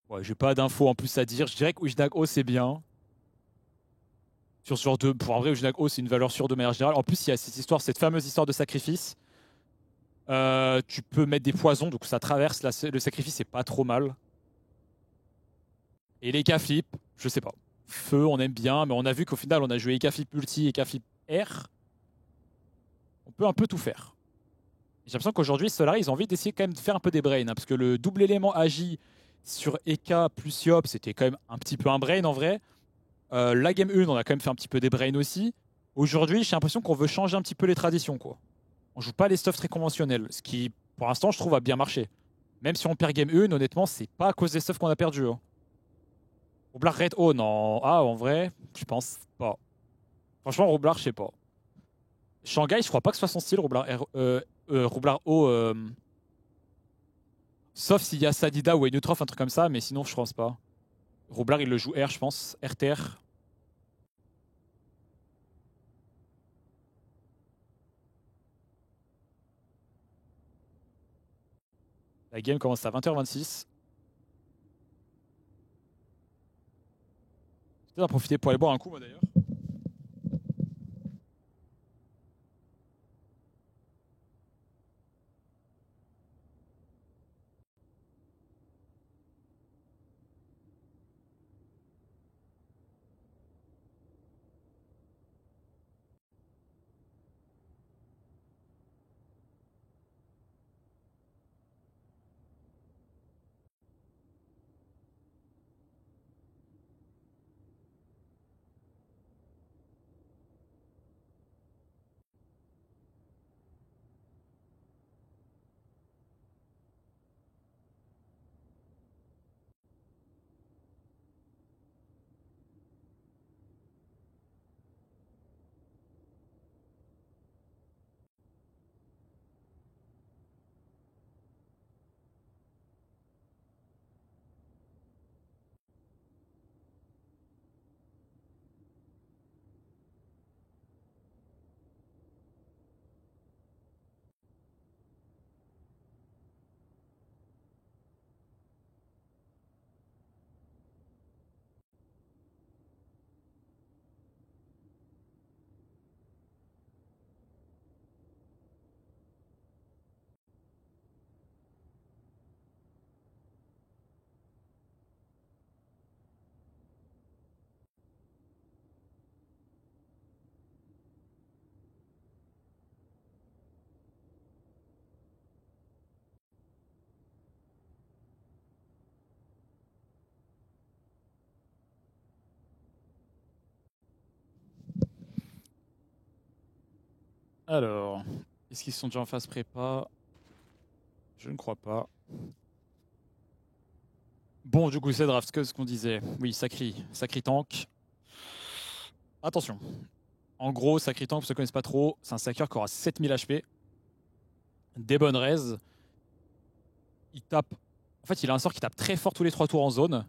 Ouais, j'ai pas d'infos en plus à dire. Je dirais que Ujnak-O c'est bien. Sur ce genre de. Pour en vrai, Ujnak-O c'est une valeur sûre de manière générale. En plus, il y a cette histoire, cette fameuse histoire de sacrifice. Tu peux mettre des poisons, donc ça traverse le sacrifice, c'est pas trop mal. Et les K-flip, je sais pas. Feu, on aime bien, mais on a vu qu'au final, on a joué K-flip multi et K-flip R. On peut un peu tout faire. J'ai l'impression qu'aujourd'hui, Solari, ils ont envie d'essayer quand même de faire un peu des brains, hein, parce que le double élément agi sur Eka plus Yop, c'était quand même un petit peu un brain en vrai. La game 1, on a quand même fait un petit peu des brains aussi. Aujourd'hui, j'ai l'impression qu'on veut changer un petit peu les traditions, quoi. On joue pas les stuffs très conventionnels, ce qui, pour l'instant, je trouve, a bien marché. Même si on perd game 1, honnêtement, c'est pas à cause des stuffs qu'on a perdu. Hein. Roublard Red, oh non. Ah, en vrai, je pense pas. Franchement, Roublard, je sais pas. Shanghai, je crois pas que ce soit son style, Roublard, Roublard O. Sauf s'il y a Sadida ou Enutrof, un truc comme ça, mais sinon, je pense pas. Roublard, il le joue R, je pense. RTR. La game commence à 20h26. Peut-être en profiter pour aller boire un coup, moi d'ailleurs. Alors, est-ce qu'ils sont déjà en phase prépa? Je ne crois pas. Bon, du coup, c'est draft, que ce qu'on disait. Oui, Sacri tank. Attention. En gros, Sacri tank, pour ceux qui ne connaissent pas trop, c'est un sacker qui aura 7000 HP, des bonnes raises. Il tape. En fait, il a un sort qui tape très fort tous les 3 tours en zone.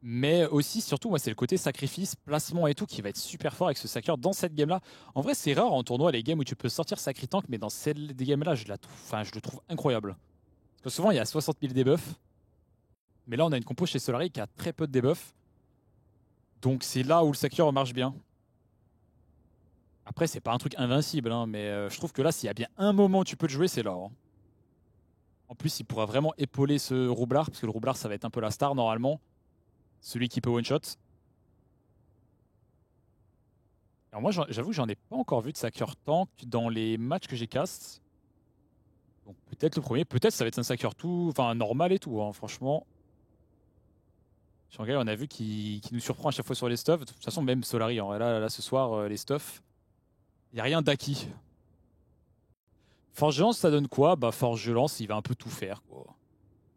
Mais aussi, surtout, moi, c'est le côté sacrifice, placement et tout qui va être super fort avec ce sacker dans cette game-là. En vrai, c'est rare en tournoi les games où tu peux sortir Sacri tank, mais dans cette game-là, je le trouve incroyable. Parce que souvent, il y a 60 000 debuffs. Mais là, on a une compo chez Solari qui a très peu de debuffs. Donc, c'est là où le sacker marche bien. Après, c'est pas un truc invincible, hein, mais je trouve que là, s'il y a bien un moment où tu peux le jouer, c'est là. Hein. En plus, il pourra vraiment épauler ce roublard, parce que le roublard, ça va être un peu la star normalement. Celui qui peut one-shot. Alors moi, j'avoue que j'en ai pas encore vu de sacker tank dans les matchs que j'ai cast. Donc peut-être le premier, peut-être ça va être un sacker tout, enfin normal et tout, hein, franchement. Shanghai, on a vu qu'il nous surprend à chaque fois sur les stuffs. De toute façon, même Solari, hein, là, ce soir, les stuffs, il n'y a rien d'acquis. Forge Violence, ça donne quoi? Bah Forge Violence, il va un peu tout faire, quoi.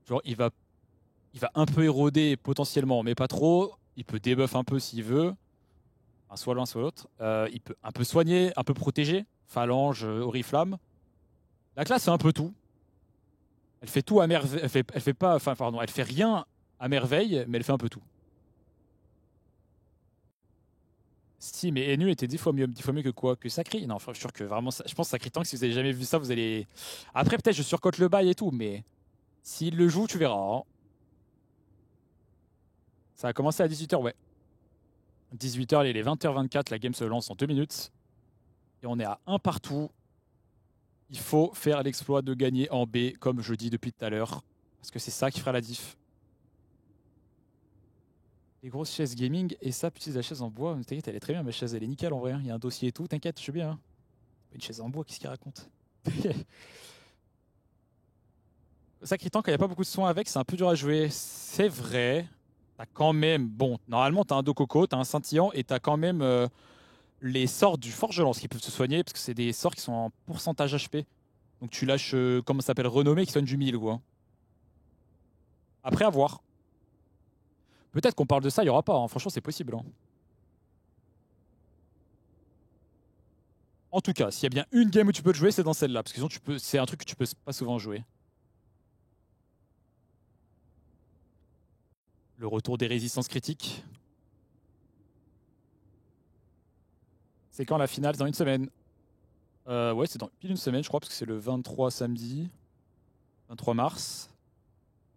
Genre, il va un peu éroder potentiellement, mais pas trop. Il peut debuff un peu s'il veut. Enfin, soit l'un, soit l'autre. Il peut un peu soigner, un peu protéger. Phalange, Oriflamme. La classe fait un peu tout. Elle fait tout à merveille. Elle fait pas, enfin, pardon, elle fait rien à merveille, mais elle fait un peu tout. Si, mais Enu était 10 fois mieux que quoi? Que Sacri? Non, enfin, je suis sûr que vraiment, je pense que Sacri Tank, si vous avez jamais vu ça, vous allez. Après, peut-être, je surcote le bail et tout, mais s'il le joue, tu verras. Hein. Ça a commencé à 18h, ouais. 18h, il est 20h24, la game se lance en 2 minutes. Et on est à 1 partout. Il faut faire l'exploit de gagner en B, comme je dis depuis tout à l'heure. Parce que c'est ça qui fera la diff. Les grosses chaises gaming, et ça, utilise la chaise en bois. T'inquiète, elle est très bien, ma chaise, elle est nickel en vrai. Il y a un dossier et tout, t'inquiète, je suis bien. Hein. Une chaise en bois, qu'est-ce qu'il raconte? Sacré temps, quand il n'y a pas beaucoup de soins avec, c'est un peu dur à jouer. C'est vrai. T'as quand même. Bon, normalement, t'as un Dokoko, t'as un scintillant et t'as quand même les sorts du Forge-Lance qui peuvent se soigner parce que c'est des sorts qui sont en pourcentage HP. Donc tu lâches, comment ça s'appelle, Renommée qui soigne du 1000, quoi. Après, à voir. Peut-être qu'on parle de ça, il n'y aura pas. Hein. Franchement, c'est possible. Hein. En tout cas, s'il y a bien une game où tu peux te jouer, c'est dans celle-là. Parce que sinon, c'est un truc que tu peux pas souvent jouer. Le retour des résistances critiques. C'est quand la finale? Dans une semaine. Ouais, c'est dans pile une semaine, je crois, parce que c'est le 23 samedi. 23 mars.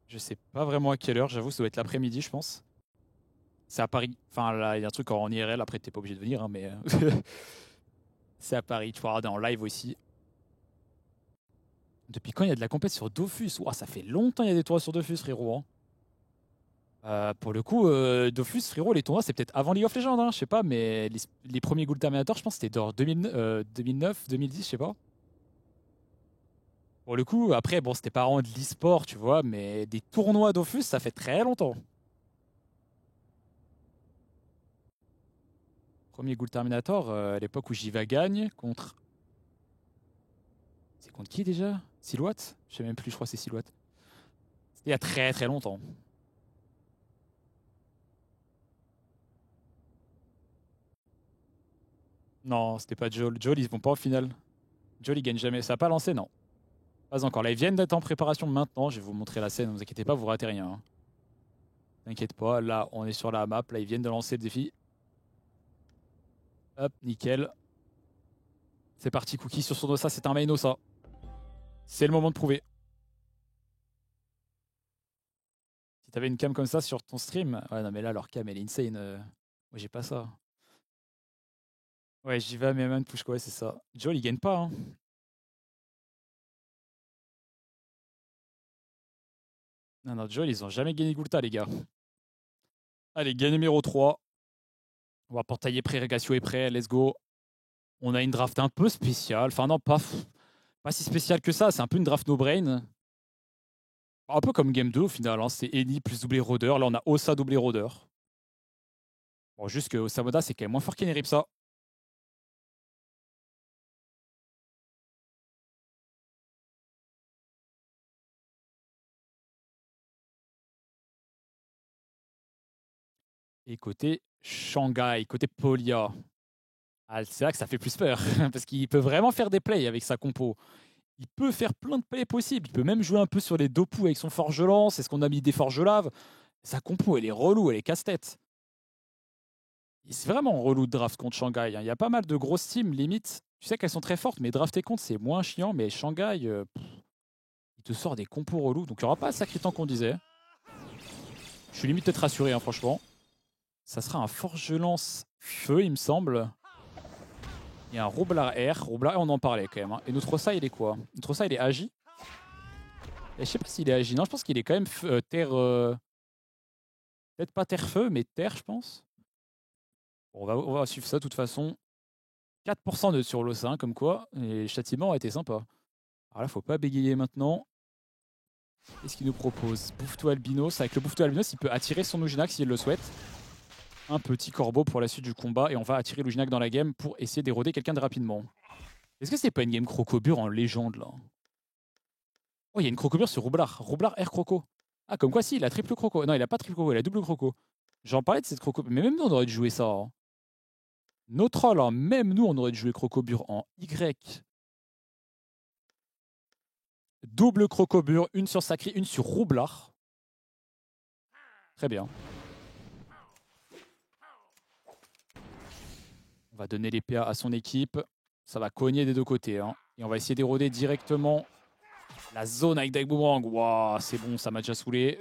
Je sais pas vraiment à quelle heure, j'avoue, ça doit être l'après-midi, je pense. C'est à Paris. Enfin, là, il y a un truc en IRL, après, t'es pas obligé de venir, hein, mais. C'est à Paris, tu pourras regarder en live aussi. Depuis quand il y a de la compète sur Dofus? Ouah, ça fait longtemps qu'il y a des tournois sur Dofus, frérot. Hein. Pour le coup, Dofus, frérot, les tournois, c'est peut-être avant League of Legends, hein, je sais pas, mais les premiers Gould Terminator, je pense que c'était dans 2009, 2010, je sais pas. Pour le coup, après, bon, c'était pas vraiment de l'e-sport, tu vois, mais des tournois Dofus, ça fait très longtemps. Premier Gould Terminator, à l'époque où Jiva gagne contre. C'est contre qui déjà? Silhouette? Je sais même plus, je crois que c'est Silhouette. C'était il y a très très longtemps. Non, c'était pas Joel. Joel, ils vont pas en finale. Joel, il gagne jamais. Ça a pas lancé, non. Pas encore. Là, ils viennent d'être en préparation maintenant. Je vais vous montrer la scène, ne vous inquiétez pas, vous ratez rien. Hein. T'inquiète pas, là, on est sur la map. Là, ils viennent de lancer le défi. Hop, nickel. C'est parti, Cookie sur son Osa. C'est un main Osa. C'est le moment de prouver. Si t'avais une cam comme ça sur ton stream. Ouais, non, mais là, leur cam, elle est insane. Moi, j'ai pas ça. Ouais, j'y vais à mes mains push, quoi, c'est ça. Joel, il gagne pas. Hein. Non, non, Joel, ils ont jamais gagné Gulta, les gars. Allez, gain numéro 3. On va portailler prêt, Regatio est prêt. Let's go. On a une draft un peu spéciale. Enfin, non, pas si spéciale que ça. C'est un peu une draft no-brain. Un peu comme Game 2 au final. Hein. C'est Eni plus doublé Rôdeur. Là, on a Osa doublé Rôdeur. Bon, juste que Osamoda, c'est quand même moins fort qu'Eneripsa. Et côté Shanghai, côté Polia. Ah, c'est là que ça fait plus peur. Parce qu'il peut vraiment faire des plays avec sa compo. Il peut faire plein de plays possibles. Il peut même jouer un peu sur les Dopu avec son Forge-Lance. C'est ce qu'on a mis des Forge-Lave. Sa compo, elle est relou, elle est casse-tête. C'est vraiment relou de draft contre Shanghai. Hein. Il y a pas mal de grosses teams, limite. Tu sais qu'elles sont très fortes, mais drafter contre, c'est moins chiant. Mais Shanghai, il te sort des compos relous. Donc il n'y aura pas le sacré temps qu'on disait. Je suis limite peut-être rassuré, hein, franchement. Ça sera un Forge-Lance feu, il me semble. Il y a un Roublard R. Roublard R, on en parlait quand même. Hein. Et notre Osa, il est quoi? Notre Osa, il est agi. Et je sais pas s'il est agi. Non, je pense qu'il est quand même terre. Peut-être pas terre-feu, mais terre, je pense. Bon, on va suivre ça de toute façon. 4% de sur l'Osa, comme quoi. Et le châtiment a été sympa. Alors là, faut pas bégayer maintenant. Qu'est-ce qu'il nous propose? Bouffe-toi Albinos. Avec le Bouffe-toi Albinos, il peut attirer son Ujinac s'il le souhaite. Un petit corbeau pour la suite du combat. Et on va attirer l'Ujinac dans la game pour essayer d'éroder quelqu'un de rapidement. Est-ce que c'est pas une game Crocobure en légende là? Oh, il y a une Crocobure sur Roublard. Roublard R Croco. Ah, comme quoi si, il a triple Croco. Non, il a pas triple Croco, il a double Croco. J'en parlais de cette Croco. Mais même nous, on aurait dû jouer ça. Hein. Nos trolls, hein. Même nous, on aurait dû jouer Crocobure en Y. Double Crocobure, une sur Sacré, une sur Roublard. Très bien. On va donner les PA à son équipe. Ça va cogner des deux côtés. Hein. Et on va essayer d'éroder directement La zone avec Deck Boomerang, waouh, c'est bon, ça m'a déjà saoulé.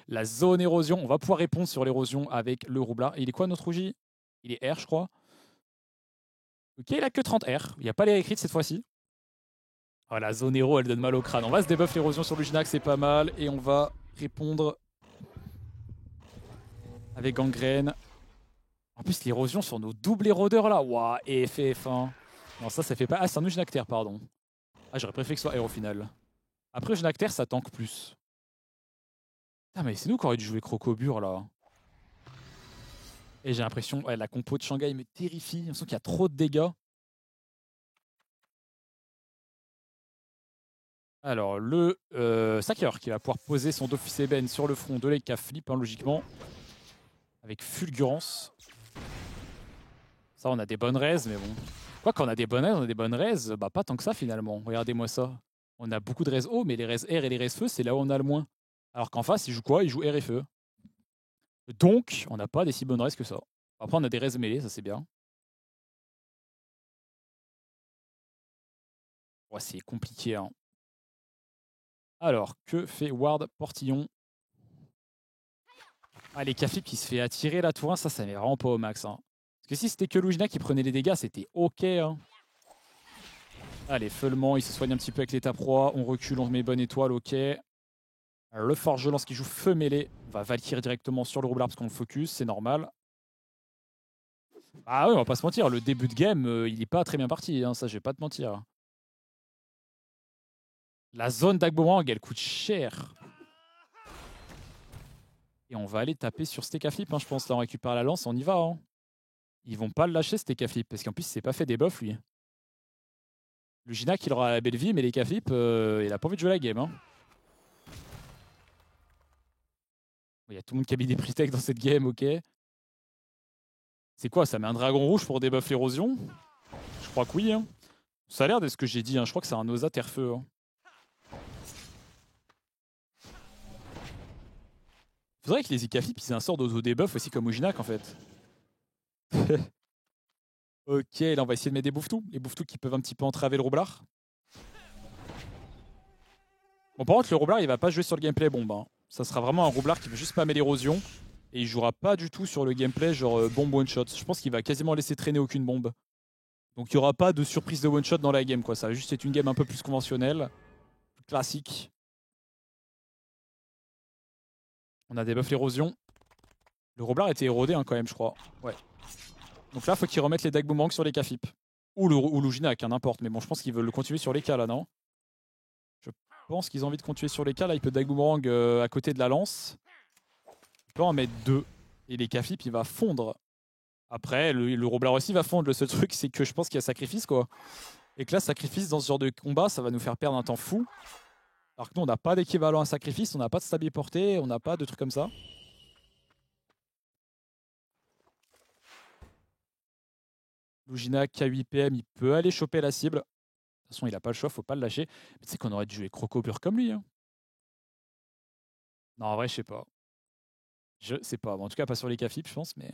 La zone érosion, on va pouvoir répondre sur l'érosion avec le roublard. Il est quoi notre rougi? Il est R, je crois. Ok, il a que 30 R. Il n'y a pas les écrites cette fois-ci. Oh, la zone héros, elle donne mal au crâne. On va se débuff l'érosion sur Luginac, c'est pas mal. Et on va répondre avec gangrène. En plus, l'érosion sur nos doubles érodeurs là. Waouh, et FF1. Non, ça fait pas. Ah, c'est un Uginacter, pardon. Ah, j'aurais préféré que ce soit R au final. Après, Uginacter, ça tank plus. Ah, mais c'est nous qui aurions dû jouer Crocobure là. Et j'ai l'impression, ouais, la compo de Shanghai me terrifie. J'ai l'impression qu'il y a trop de dégâts. Alors, le Sacker qui va pouvoir poser son Dofus Eben sur le front de l'Eka Flip, hein, logiquement. Avec Fulgurance. Ça, on a des bonnes raises, mais bon. Quoi qu'on a des bonnes raises, on a des bonnes raises, bah pas tant que ça finalement. Regardez-moi ça. On a beaucoup de raises haut, mais les raises R et les raises feu, c'est là où on a le moins. Alors qu'en face, il joue quoi? Il joue R et feu. Donc, on n'a pas des si bonnes raises que ça. Après, on a des raises mêlées, ça c'est bien. Ouais, c'est compliqué, hein. Alors, que fait Ward Portillon? Ah, les Cafip qui se fait attirer la tour 1, ça met vraiment pas au max, hein. Parce que si c'était que Lugina qui prenait les dégâts, c'était ok, hein. Allez, feulement, il se soigne un petit peu avec l'état proie. On recule, on met bonne étoile, ok. Le Forgelance qui joue feu mêlé. On va Valkyrie directement sur le roublard parce qu'on le focus, c'est normal. Ah ouais, on va pas se mentir, le début de game, il est pas très bien parti, hein, ça je vais pas te mentir. La zone d'Agbourang, elle coûte cher. Et on va aller taper sur Stekaflip, hein, je pense. Là, on récupère la lance, on y va. Hein. Ils vont pas le lâcher, Stekaflip, parce qu'en plus, il s'est pas fait des buffs, lui. Le Ginac, il aura la belle vie, mais les Caflip, il a pas envie de jouer la game. Hein. Il y a tout le monde qui a mis des pre dans cette game, ok. C'est quoi, ça met un dragon rouge pour débuff l'érosion? Je crois que oui. Hein. Ça a l'air de ce que j'ai dit, hein. Je crois que c'est un Osa Terre-Feu. Hein. Faudrait que les Ikaflip ils aient un sort d'auto-debuff aussi comme Ojinac en fait. Ok, là on va essayer de mettre des bouffetous. Les bouffetous qui peuvent un petit peu entraver le roublard. Bon, par contre, le roublard il va pas jouer sur le gameplay bombe. Hein. Ça sera vraiment un roublard qui veut juste spammer l'érosion. Et il jouera pas du tout sur le gameplay genre bombe one shot. Je pense qu'il va quasiment laisser traîner aucune bombe. Donc il n'y aura pas de surprise de one shot dans la game quoi. Ça va juste être une game un peu plus conventionnelle. Plus classique. On a des buffs l'érosion. Le roublard était érodé hein, quand même je crois. Ouais. Donc là, faut qu'ils remettent les deck boomerang sur les Cafip. Ou l'Ujinac, hein, n'importe. Mais bon, je pense qu'ils veulent le continuer sur les K là, non? Je pense qu'ils ont envie de continuer sur les K. Là, il peut deck boomerang à côté de la lance. Il peut en mettre deux. Et les Cafip, il va fondre. Après, le Roblar aussi va fondre. Le seul truc, c'est que je pense qu'il y a sacrifice, quoi. Et que là, sacrifice dans ce genre de combat, ça va nous faire perdre un temps fou. Alors que nous, on n'a pas d'équivalent à sacrifice, on n'a pas de stabilité portée, on n'a pas de trucs comme ça. Lugina K8 PM, il peut aller choper la cible. De toute façon, il a pas le choix, faut pas le lâcher. Mais tu sais qu'on aurait dû jouer Crocobure comme lui. Hein. Non, en vrai, je sais pas. Je sais pas. Bon, en tout cas, pas sur les Cafip, je pense, mais.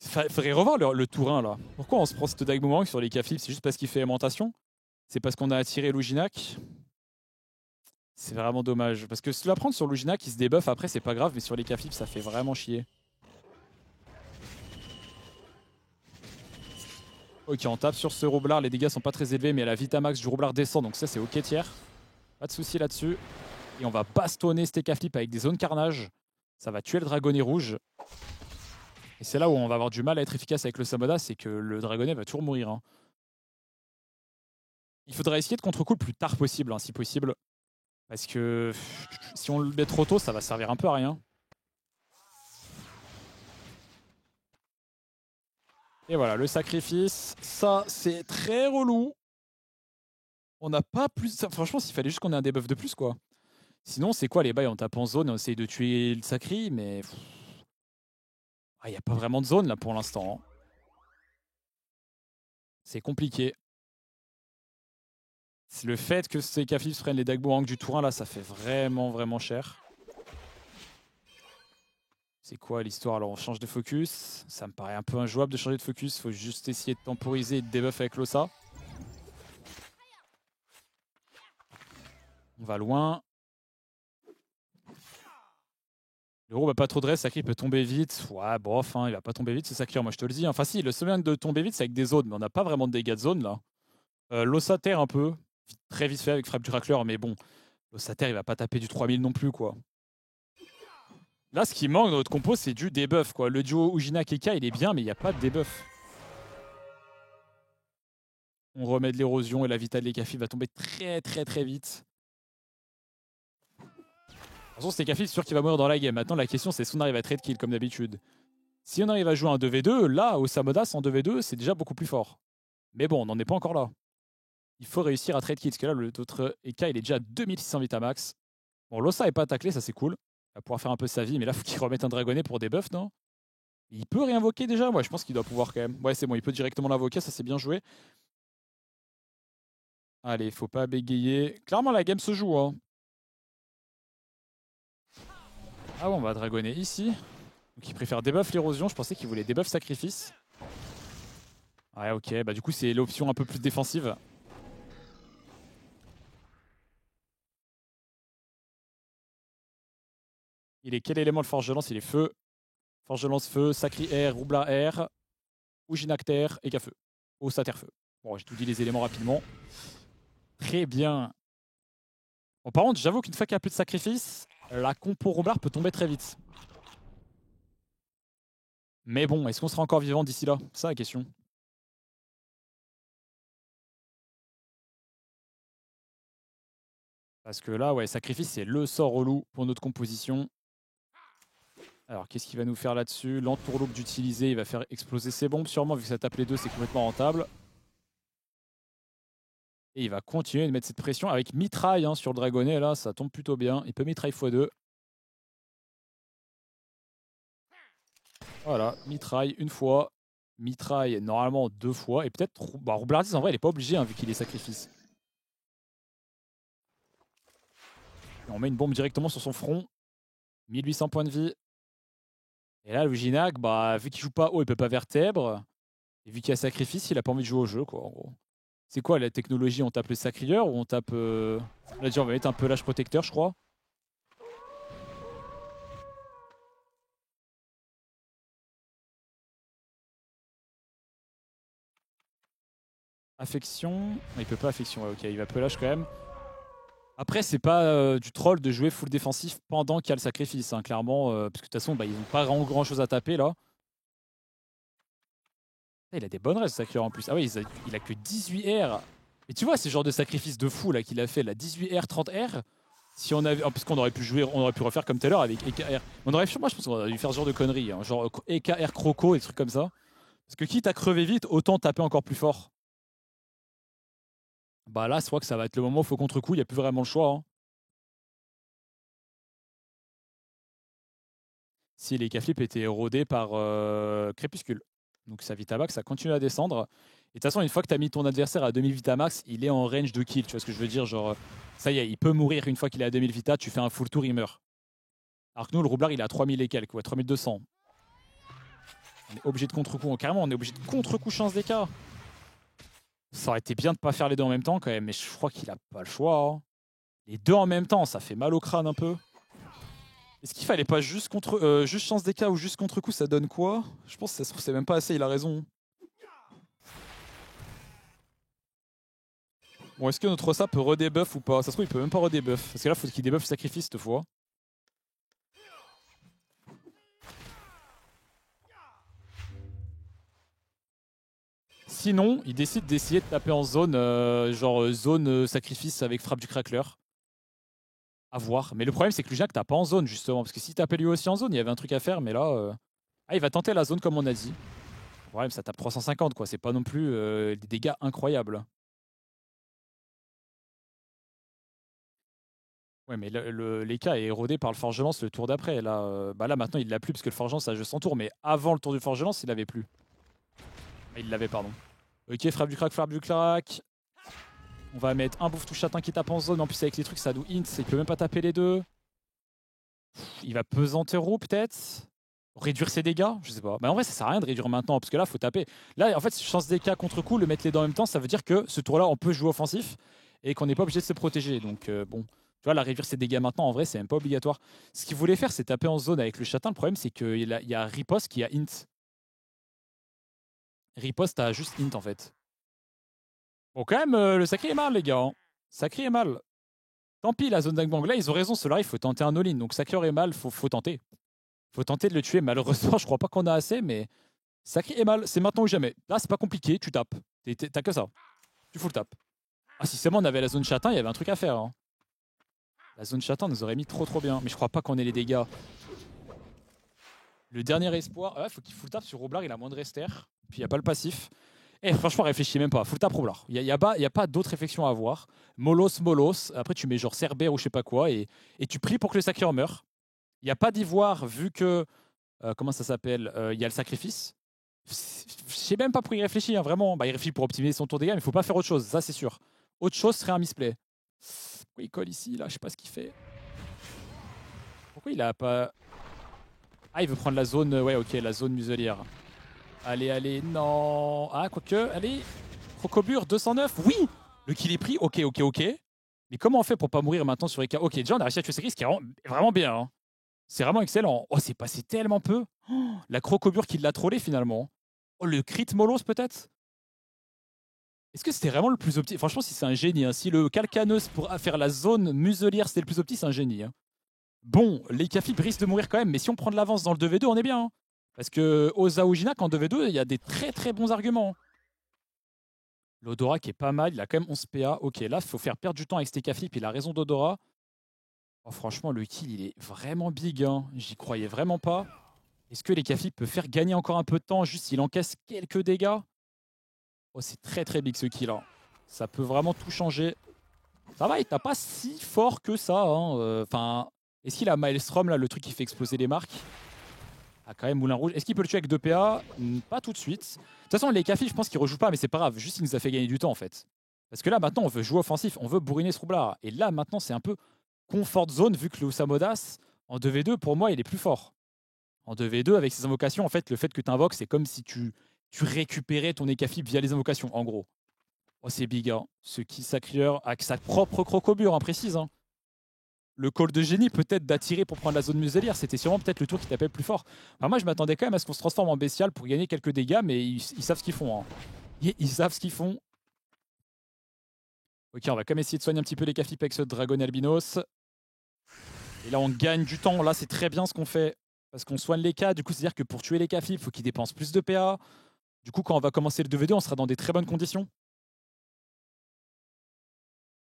Faudrait revoir le tour 1 là. Pourquoi on se prend ce dag boomerang sur les Cafip? C'est juste parce qu'il fait aimantation? C'est parce qu'on a attiré Luginac? C'est vraiment dommage. Parce que si tu la prendre sur Luginac, il se débuff après, c'est pas grave, mais sur les Cafip, ça fait vraiment chier. Ok, on tape sur ce roublard. Les dégâts sont pas très élevés, mais la Vitamax du roublard descend, donc ça, c'est ok tiers. Pas de souci là-dessus. Et on va bastonner Stekaflip avec des zones carnage. Ça va tuer le dragonnet rouge. Et c'est là où on va avoir du mal à être efficace avec le Samoda, c'est que le dragonnet va toujours mourir. Hein. Il faudra essayer de contre-coup le plus tard possible, hein, si possible. Parce que si on le met trop tôt, ça va servir un peu à rien. Et voilà, le sacrifice. Ça, c'est très relou. On n'a pas plus... Franchement, s'il fallait juste qu'on ait un debuff de plus, quoi. Sinon, c'est quoi les bails? On tape en zone, on essaye de tuer le sacri, mais... Il n'y a pas vraiment de zone, là, pour l'instant. Hein. C'est compliqué. Le fait que ces Caflips prennent les Dagbourang du tour 1, là, ça fait vraiment, vraiment cher. C'est quoi l'histoire? Alors, on change de focus. Ça me paraît un peu injouable de changer de focus. Faut juste essayer de temporiser et de debuff avec l'Ossa. On va loin. Le héros va pas trop de reste, Sacri peut tomber vite. Ouais, bof, hein, il va pas tomber vite, ce Sacri, moi je te le dis. Enfin si, le seul moyen de tomber vite, c'est avec des zones, mais on n'a pas vraiment de dégâts de zone là. L'ossater un peu, très vite fait avec frappe du racleur, mais bon, l'ossater il va pas taper du 3000 non plus quoi. Là, ce qui manque dans notre compo, c'est du debuff quoi. Le duo Ujina-Keka, il est bien, mais il n'y a pas de debuff. On remet de l'érosion et la Vita de l'Ekafi va tomber très vite. De toute façon, cet Ekafi, c'est sûr qu'il va mourir dans la game. Maintenant, la question, c'est si on arrive à trade kill comme d'habitude. Si on arrive à jouer un 2v2, là, au Samodas, en 2v2, c'est déjà beaucoup plus fort. Mais bon, on n'en est pas encore là. Il faut réussir à trade kill, parce que là, l'autre Eka, il est déjà à 2600 Vita max. Bon, Lossa n'est pas taclé, ça c'est cool. Il va pouvoir faire un peu sa vie, mais là, il faut qu'il remette un dragonnet pour debuff, non? Il peut réinvoquer déjà? Ouais, je pense qu'il doit pouvoir quand même. Ouais, c'est bon, il peut directement l'invoquer, ça c'est bien joué. Allez, faut pas bégayer. Clairement, la game se joue, hein. Ah bon, on va dragonner ici. Donc il préfère debuff l'érosion, je pensais qu'il voulait debuff sacrifice. Ouais, ok, bah du coup c'est l'option un peu plus défensive. Il est quel élément le forge de lance? Il est feu. Forge de lance feu, sacri air, roubla air, Ujinac terre et feu. Ossater feu. Bon, j'ai tout dit les éléments rapidement. Très bien. Bon, par contre, j'avoue qu'une fois qu'il n'y a plus de sacrifice, la compo roublard peut tomber très vite. Mais bon, est-ce qu'on sera encore vivant d'ici là? C'est ça la question. Parce que là, ouais, sacrifice, c'est le sort relou pour notre composition. Alors, qu'est-ce qu'il va nous faire là-dessus? L'entourloupe d'utiliser, il va faire exploser ses bombes sûrement, vu que ça tape les deux, c'est complètement rentable. Et il va continuer de mettre cette pression avec mitraille hein, sur le dragonnet, là, ça tombe plutôt bien. Il peut mitraille x2. Voilà, mitraille une fois, mitraille normalement deux fois, et peut-être... Bah, Roublardise, en vrai, il n'est pas obligé, hein, vu qu'il est sacrifice. Et on met une bombe directement sur son front. 1800 points de vie. Et là, le Ginac, bah, vu qu'il joue pas haut, il peut pas vertèbre. Et vu qu'il y a sacrifice, il a pas envie de jouer au jeu, quoi, en gros. C'est quoi la technologie? On tape le sacrieur ou on tape... Là, déjà, on va mettre un pelage protecteur, je crois. Affection. Il peut pas affection, ouais, ok, il va pelage quand même. Après, c'est pas du troll de jouer full défensif pendant qu'il y a le sacrifice, hein, clairement. Parce que de toute façon, bah, ils ont pas vraiment grand chose à taper là. Il a des bonnes restes, sacrieur en plus. Ah oui, il a que 18 R. Et tu vois, ces genres de sacrifices de fou là qu'il a fait, là, 18 R, 30 R. Si on avait. Parce qu'on aurait pu jouer, on aurait pu refaire comme tout à l'heure avec EKR. Moi, je pense qu'on aurait dû faire ce genre de conneries. Hein, genre EKR Croco et des trucs comme ça. Parce que quitte à crever vite, autant taper encore plus fort. Bah là, je crois que ça va être le moment où il faut contre-coup, il n'y a plus vraiment le choix. Hein. Si les K-Flip étaient érodés par Crépuscule. Donc sa Vitamax, ça continue à descendre. Et de toute façon, une fois que tu as mis ton adversaire à 2000 Vitamax, il est en range de kill. Tu vois ce que je veux dire? Genre, ça y est, il peut mourir une fois qu'il est à 2000 Vita, tu fais un full tour, il meurt. Alors que nous, le roublard, il est à 3000 et quelques, ouais, 3200. On est obligé de contre-coup, carrément, on est obligé de contre-coup chance des cas. Ça aurait été bien de pas faire les deux en même temps quand même, mais je crois qu'il a pas le choix. Hein. Les deux en même temps, ça fait mal au crâne un peu. Est-ce qu'il fallait pas juste juste chance des cas ou juste contre-coup, ça donne quoi? Je pense que ça se trouve, c'est même pas assez, il a raison. Bon, est-ce que notre Rossa peut redebuff ou pas? Ça se trouve, il peut même pas redebuff. Parce que là, faut qu'il debuff sacrifice cette fois. Sinon, il décide d'essayer de taper en zone, genre zone sacrifice avec frappe du crackler. À voir. Mais le problème, c'est que Lujac tape pas en zone, justement. Parce que s'il tapait lui aussi en zone, il y avait un truc à faire. Mais là, ah, il va tenter la zone comme on a dit. Le problème, ça tape 350, quoi. C'est pas non plus des dégâts incroyables. Ouais, mais l'EK est érodé par le Forgelance le tour d'après. Là, bah là, maintenant, il l'a plus parce que le Forgelance, ça joue son tour. Mais avant le tour du Forgelance, il l'avait plus. Ah, il l'avait, pardon. Ok, frappe du crack, frappe du crack. On va mettre un bouffe tout châtain qui tape en zone. En plus, avec les trucs, ça nous hint. Il peut même pas taper les deux. Il va pesanter roue, peut-être. Réduire ses dégâts, je sais pas. Mais en vrai, ça sert à rien de réduire maintenant, parce que là, faut taper. Là, en fait, chance des cas contre coup, le mettre les deux en même temps, ça veut dire que ce tour-là, on peut jouer offensif et qu'on n'est pas obligé de se protéger. Donc, bon, Tu vois, la réduire ses dégâts maintenant, en vrai, c'est même pas obligatoire. Ce qu'il voulait faire, c'est taper en zone avec le châtain. Le problème, c'est qu'il y a riposte qui a int. Riposte a juste int, en fait. Bon, quand même, le sacré est mal, les gars. Hein. Sacré est mal. Tant pis, la zone d'Angbang. Là, ils ont raison. Cela, il faut tenter un all-in. Donc, sacré est mal, faut tenter. Faut tenter de le tuer. Malheureusement, je crois pas qu'on a assez, mais sacré est mal. C'est maintenant ou jamais. Là, c'est pas compliqué. Tu tapes. T'as que ça. Tu full tap. Ah, si seulement on avait la zone châtain, il y avait un truc à faire. Hein. La zone châtain nous aurait mis trop bien. Mais je crois pas qu'on ait les dégâts. Le dernier espoir. Ah, faut qu'il full tap sur Roblar. Il a moins de rester. Puis il n'y a pas le passif. Eh, franchement, réfléchis même pas. Full tap Roblar. Il n'y a pas d'autres réflexions à avoir. Molos. Après, tu mets genre Cerbère ou je sais pas quoi. Et tu pries pour que le sacreur meure. Il n'y a pas d'ivoire vu que. Comment ça s'appelle il y a le sacrifice. Je sais même pas pourquoi il réfléchit, hein, vraiment. Bah, il réfléchit pour optimiser son tour de dégâts, mais il faut pas faire autre chose, ça c'est sûr. Autre chose serait un misplay. Pourquoi il colle ici, là? Je sais pas ce qu'il fait. Pourquoi il a pas. Ah, il veut prendre la zone. Ouais, ok, la zone muselière. Allez, non. Ah, quoique, allez. Crocobure, 209. Oui. Le kill est pris, ok. Mais comment on fait pour pas mourir maintenant sur Eka? Ok, déjà on a réussi à tuer Sekris, ce qui est vraiment bien. Hein. C'est vraiment excellent. Oh, c'est passé tellement peu. Oh, la crocobure qui l'a trollé finalement. Oh, le crit Molos peut-être. Est-ce que c'était vraiment le plus opti? Franchement, si c'est un génie. Hein. Si le Calcaneus pour faire la zone muselière c'était le plus opti, c'est un génie. Hein. Bon, les Cafip risquent de mourir quand même, mais si on prend de l'avance dans le 2v2, on est bien. Hein. Parce que Oza ou Jinak en 2v2, il y a des très bons arguments. L'Odora qui est pas mal, il a quand même 11 PA. Ok, là, il faut faire perdre du temps avec ces Cafip, il a raison d'Odora. Oh, franchement, le kill, il est vraiment big. Hein. J'y croyais vraiment pas. Est-ce que les Cafip peuvent faire gagner encore un peu de temps, juste s'il encaisse quelques dégâts? Oh, c'est très big ce kill. Hein. Ça peut vraiment tout changer. Ça va, il tape pas si fort que ça. Enfin, est-ce qu'il a Maelstrom, là, le truc qui fait exploser les marques? Ah, quand même, Moulin Rouge. Est-ce qu'il peut le tuer avec 2 PA? Pas tout de suite. De toute façon, les Cafif, je pense qu'il rejoue pas, mais c'est pas grave. Juste, il nous a fait gagner du temps, en fait. Parce que là, maintenant, on veut jouer offensif. On veut bourriner ce roublard. Et là, maintenant, c'est un peu comfort zone, vu que le Usamodas, en 2v2, pour moi, il est plus fort. En 2v2, avec ses invocations, en fait, le fait que tu invoques, c'est comme si tu récupérais ton Ekafib via les invocations, en gros. Oh, c'est big, hein. Ce qui sacrieur avec sa propre crocobure, hein, précise. Hein. Le call de génie, peut-être d'attirer pour prendre la zone muselière, c'était sûrement peut-être le tour qui tapait plus fort. Enfin, moi, je m'attendais quand même à ce qu'on se transforme en bestial pour gagner quelques dégâts, mais ils savent ce qu'ils font. Hein. Ils savent ce qu'ils font. Ok, on va quand même essayer de soigner un petit peu les Cafip avec ce Dragon Albinos. Et là, on gagne du temps. Là, c'est très bien ce qu'on fait. Parce qu'on soigne les cas. Du coup, c'est-à-dire que pour tuer les Cafip, il faut qu'ils dépensent plus de PA. Du coup, quand on va commencer le 2v2, on sera dans des très bonnes conditions.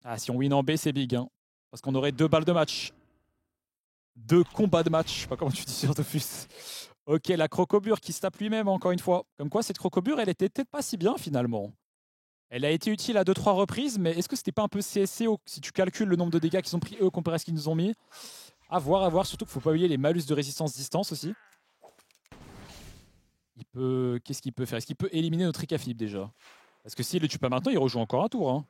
Ah, si on win en B, c'est big. Hein. Parce qu'on aurait 2 balles de match. 2 combats de match. Je sais pas comment tu dis sur Dofus. Ok, la crocobure qui se tape lui-même encore une fois. Comme quoi, cette crocobure, elle était peut-être pas si bien finalement. Elle a été utile à 2-3 reprises, mais est-ce que c'était pas un peu CSC si tu calcules le nombre de dégâts qu'ils ont pris eux comparé à ce qu'ils nous ont mis? À voir. Surtout qu'il faut pas oublier les malus de résistance distance aussi. Qu'est-ce qu'il peut faire? Est-ce qu'il peut éliminer notre Ekafib déjà? Parce que s'il le tue pas maintenant, il rejoue encore un tour. Hein.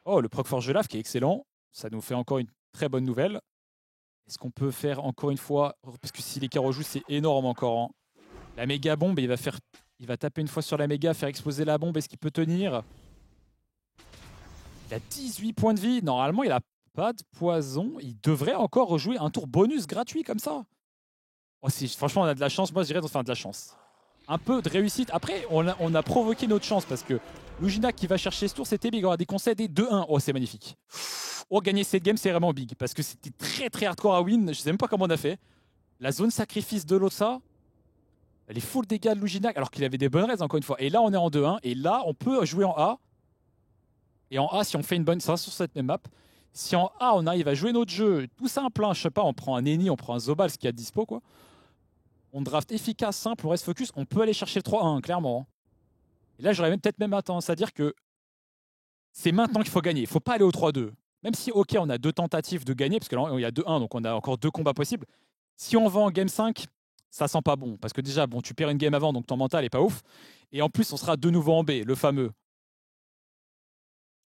Oh, le proc Forge Lave qui est excellent. Ça nous fait encore une très bonne nouvelle. Est-ce qu'on peut faire encore une fois? Parce que si les cas rejouent, c'est énorme encore. Hein. La méga bombe, il va taper une fois sur la méga, faire exploser la bombe. Est-ce qu'il peut tenir? Il a 18 points de vie. Normalement, il a pas de poison. Il devrait encore rejouer un tour bonus gratuit comme ça. Oh, franchement, on a de la chance. Moi, je dirais enfin de la chance. Un peu de réussite. Après, on a provoqué notre chance parce que Lugina qui va chercher ce tour, c'était big. On a des concèdes 2-1. Oh, c'est magnifique. Oh, gagner cette game, c'est vraiment big parce que c'était très hardcore à win. Je sais même pas comment on a fait. La zone sacrifice de Losa. Les full dégâts de Lugina alors qu'il avait des bonnes raids encore une fois. Et là, on est en 2-1. Et là, on peut jouer en A. Et en A, si on fait une bonne. Ça sur cette même map. Si en A, on arrive à jouer notre jeu, tout simple, hein, je sais pas, on prend un Eni, on prend un Zobal, ce qu'il y a de dispo, quoi. On draft efficace, simple, on reste focus, on peut aller chercher le 3-1, clairement. Et là, j'aurais peut-être même tendance à dire que c'est maintenant qu'il faut gagner. Il faut pas aller au 3-2. Même si, ok, on a 2 tentatives de gagner, parce que là, il y a 2-1, donc on a encore 2 combats possibles. Si on va en game 5, ça sent pas bon. Parce que déjà, bon, tu perds une game avant, donc ton mental est pas ouf. Et en plus, on sera de nouveau en B, le fameux.